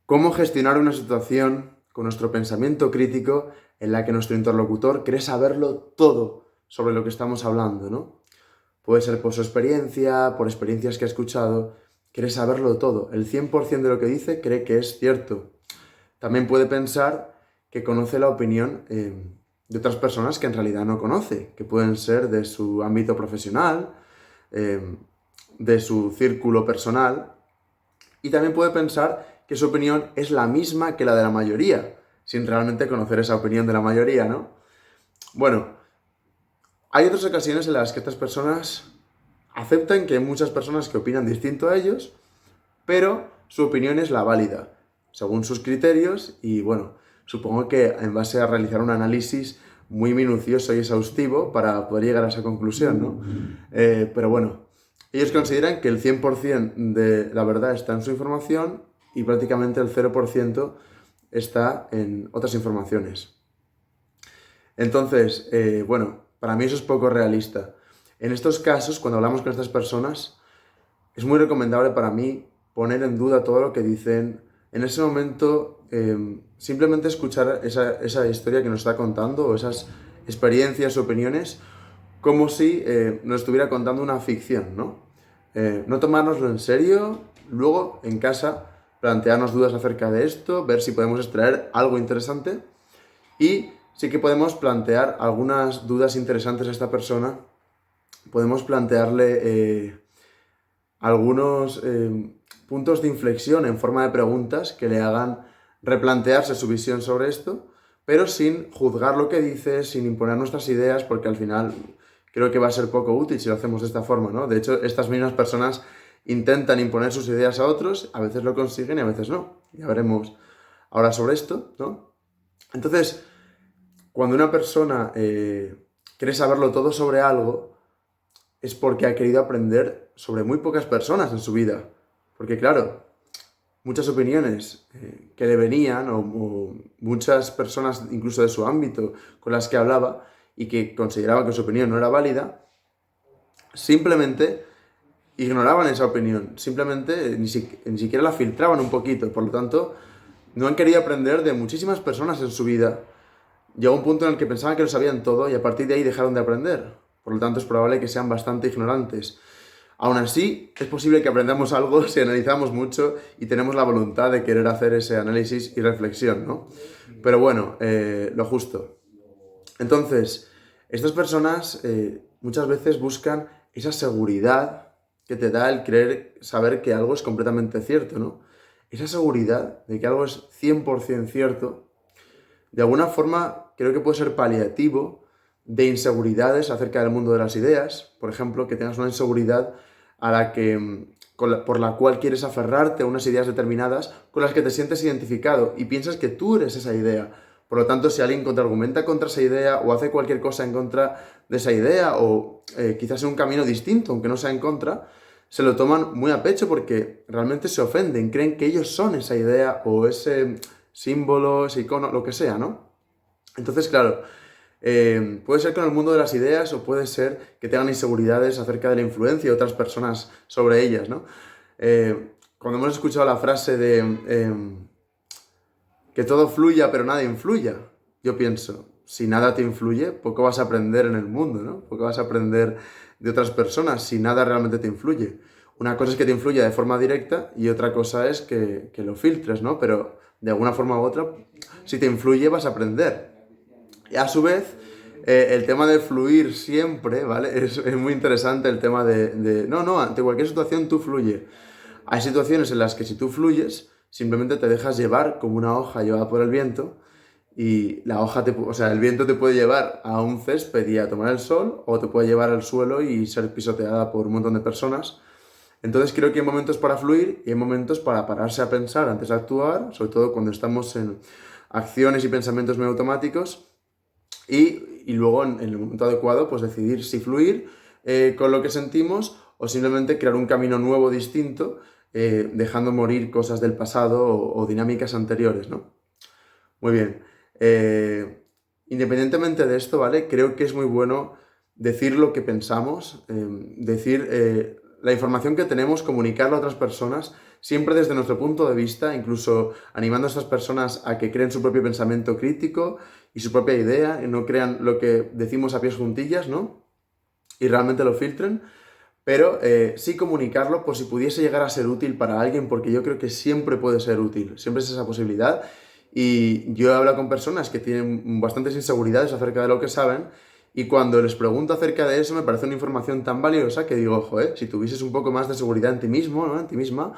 cómo gestionar una situación con nuestro pensamiento crítico en la que nuestro interlocutor cree saberlo todo sobre lo que estamos hablando, ¿no? Puede ser por su experiencia, por experiencias que ha escuchado, cree saberlo todo. El 100% de lo que dice cree que es cierto. También puede pensar que conoce la opinión de otras personas que en realidad no conoce, que pueden ser de su ámbito profesional, eh, de su círculo personal, y también puede pensar que su opinión es la misma que la de la mayoría, sin realmente conocer esa opinión de la mayoría, ¿no? Bueno, hay otras ocasiones en las que estas personas aceptan que hay muchas personas que opinan distinto a ellos, pero su opinión es la válida, según sus criterios, y bueno, supongo que en base a realizar un análisis muy minucioso y exhaustivo para poder llegar a esa conclusión, ¿no? Pero bueno, ellos consideran que el 100% de la verdad está en su información y prácticamente el 0% está en otras informaciones. Entonces, bueno, para mí eso es poco realista. En estos casos, cuando hablamos con estas personas, es muy recomendable para mí poner en duda todo lo que dicen. En ese momento, simplemente escuchar esa historia que nos está contando o esas experiencias, opiniones, como si nos estuviera contando una ficción, ¿no? No tomárnoslo en serio, luego en casa plantearnos dudas acerca de esto, ver si podemos extraer algo interesante y sí que podemos plantear algunas dudas interesantes a esta persona. Podemos plantearle algunos puntos de inflexión en forma de preguntas que le hagan replantearse su visión sobre esto, pero sin juzgar lo que dice, sin imponer nuestras ideas, porque al final creo que va a ser poco útil si lo hacemos de esta forma, ¿no? De hecho, estas mismas personas intentan imponer sus ideas a otros, a veces lo consiguen y a veces no. Ya veremos ahora sobre esto, ¿no? Entonces, cuando una persona quiere saberlo todo sobre algo, es porque ha querido aprender sobre muy pocas personas en su vida. Porque claro, muchas opiniones que le venían o muchas personas incluso de su ámbito con las que hablaba y que consideraba que su opinión no era válida, simplemente ignoraban esa opinión, simplemente ni siquiera la filtraban un poquito. Por lo tanto, no han querido aprender de muchísimas personas en su vida. Llegó un punto en el que pensaban que lo sabían todo y a partir de ahí dejaron de aprender. Por lo tanto, es probable que sean bastante ignorantes. Aún así, es posible que aprendamos algo si analizamos mucho y tenemos la voluntad de querer hacer ese análisis y reflexión, ¿no? Pero bueno, lo justo. Entonces, estas personas muchas veces buscan esa seguridad que te da el creer, saber que algo es completamente cierto, ¿no? Esa seguridad de que algo es 100% cierto, de alguna forma creo que puede ser paliativo de inseguridades acerca del mundo de las ideas. Por ejemplo, que tengas una inseguridad a la que, por la cual quieres aferrarte a unas ideas determinadas con las que te sientes identificado y piensas que tú eres esa idea. Por lo tanto, si alguien contraargumenta contra esa idea o hace cualquier cosa en contra de esa idea o quizás en un camino distinto, aunque no sea en contra, se lo toman muy a pecho porque realmente se ofenden, creen que ellos son esa idea o ese símbolo, ese icono, lo que sea, ¿no? Entonces, claro, puede ser con el mundo de las ideas o puede ser que tengan inseguridades acerca de la influencia de otras personas sobre ellas, ¿no? Cuando hemos escuchado la frase de que todo fluya pero nada influya, yo pienso, si nada te influye, poco vas a aprender en el mundo, ¿no? Poco vas a aprender de otras personas si nada realmente te influye. Una cosa es que te influya de forma directa y otra cosa es que lo filtres, ¿no? Pero de alguna forma u otra, si te influye vas a aprender. Y a su vez, el tema de fluir siempre, ¿vale? Es muy interesante el tema no, ante cualquier situación tú fluye. Hay situaciones en las que si tú fluyes, simplemente te dejas llevar como una hoja llevada por el viento y la hoja o sea, el viento te puede llevar a un césped y a tomar el sol o te puede llevar al suelo y ser pisoteada por un montón de personas. Entonces creo que hay momentos para fluir y hay momentos para pararse a pensar antes de actuar, sobre todo cuando estamos en acciones y pensamientos muy automáticos y luego en el momento adecuado pues decidir si fluir con lo que sentimos o simplemente crear un camino nuevo, distinto, dejando morir cosas del pasado o dinámicas anteriores, ¿no? Muy bien. Independientemente de esto, ¿vale? Creo que es muy bueno decir lo que pensamos, decir la información que tenemos, comunicarla a otras personas, siempre desde nuestro punto de vista, incluso animando a estas personas a que creen su propio pensamiento crítico y su propia idea, y no crean lo que decimos a pies juntillas, ¿no? Y realmente lo filtren, pero sí comunicarlo por si pudiese llegar a ser útil para alguien, porque yo creo que siempre puede ser útil, siempre es esa posibilidad. Y yo he hablado con personas que tienen bastantes inseguridades acerca de lo que saben, y cuando les pregunto acerca de eso me parece una información tan valiosa que digo, ojo, si tuvieses un poco más de seguridad en ti mismo, ¿no? En ti misma,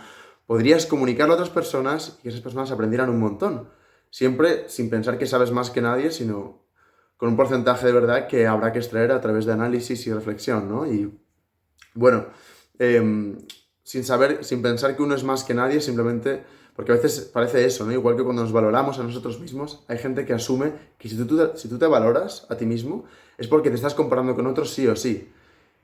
podrías comunicarlo a otras personas y que esas personas aprendieran un montón. Siempre sin pensar que sabes más que nadie, sino con un porcentaje de verdad que habrá que extraer a través de análisis y reflexión, ¿no? Y bueno, sin pensar que uno es más que nadie, simplemente, porque a veces parece eso, ¿no? Igual que cuando nos valoramos a nosotros mismos, hay gente que asume que si tú te valoras a ti mismo, es porque te estás comparando con otros sí o sí.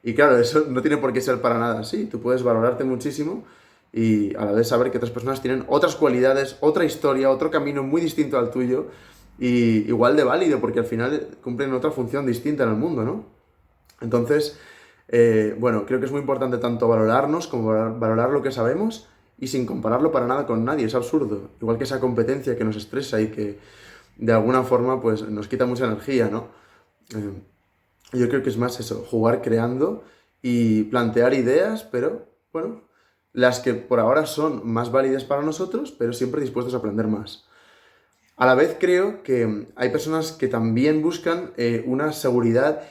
Y claro, eso no tiene por qué ser para nada así. Tú puedes valorarte muchísimo y a la vez saber que otras personas tienen otras cualidades, otra historia, otro camino muy distinto al tuyo y igual de válido, porque al final cumplen otra función distinta en el mundo, ¿no? Entonces, bueno, creo que es muy importante tanto valorarnos como valorar lo que sabemos y sin compararlo para nada con nadie, es absurdo. Igual que esa competencia que nos estresa y que de alguna forma pues nos quita mucha energía, ¿no? Yo creo que es más eso, jugar creando y plantear ideas, pero bueno, las que por ahora son más válidas para nosotros, pero siempre dispuestos a aprender más. A la vez creo que hay personas que también buscan una seguridad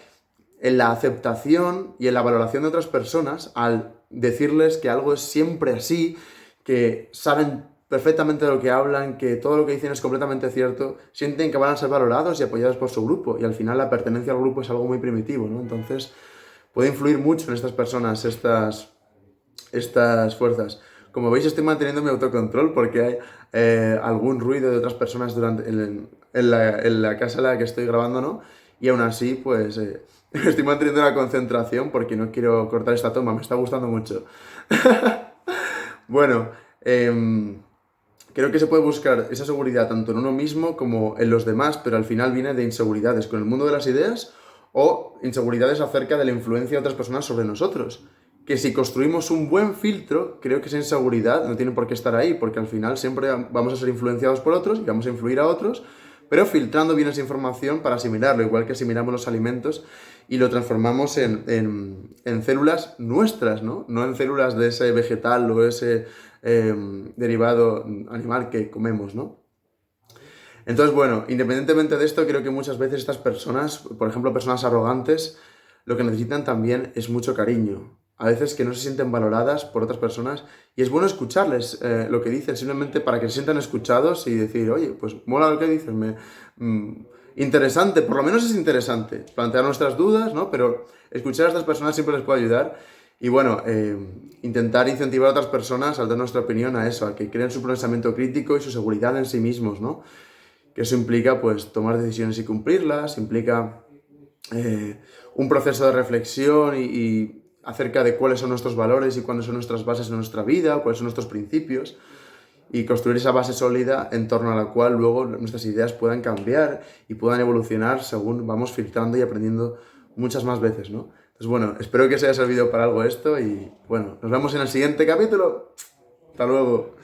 en la aceptación y en la valoración de otras personas al decirles que algo es siempre así, que saben perfectamente de lo que hablan, que todo lo que dicen es completamente cierto, sienten que van a ser valorados y apoyados por su grupo y al final la pertenencia al grupo es algo muy primitivo, ¿no? Entonces puede influir mucho en estas personas estas fuerzas. Como veis, estoy manteniendo mi autocontrol porque hay algún ruido de otras personas en la casa en la que estoy grabando, ¿no? Y aún así, pues estoy manteniendo la concentración porque no quiero cortar esta toma, me está gustando mucho. Bueno, creo que se puede buscar esa seguridad tanto en uno mismo como en los demás, pero al final viene de inseguridades con el mundo de las ideas o inseguridades acerca de la influencia de otras personas sobre nosotros. Que si construimos un buen filtro, creo que esa inseguridad no tiene por qué estar ahí, porque al final siempre vamos a ser influenciados por otros y vamos a influir a otros, pero filtrando bien esa información para asimilarlo, igual que asimilamos los alimentos y lo transformamos en células nuestras, ¿no? No en células de ese vegetal o ese derivado animal que comemos, ¿no? Entonces, bueno, independientemente de esto, creo que muchas veces estas personas, por ejemplo, personas arrogantes, lo que necesitan también es mucho cariño. A veces que no se sienten valoradas por otras personas y es bueno escucharles lo que dicen, simplemente para que se sientan escuchados y decir, oye, pues mola lo que dicen, interesante, por lo menos es interesante, plantear nuestras dudas, ¿no? Pero escuchar a estas personas siempre les puede ayudar y bueno, intentar incentivar a otras personas al dar nuestra opinión a eso, a que creen su pensamiento crítico y su seguridad en sí mismos, ¿no? Que eso implica pues tomar decisiones y cumplirlas, implica un proceso de reflexión y acerca de cuáles son nuestros valores y cuáles son nuestras bases en nuestra vida, cuáles son nuestros principios y construir esa base sólida en torno a la cual luego nuestras ideas puedan cambiar y puedan evolucionar según vamos filtrando y aprendiendo muchas más veces, ¿no? Entonces, bueno, espero que os haya servido para algo esto y, bueno, nos vemos en el siguiente capítulo. Hasta luego.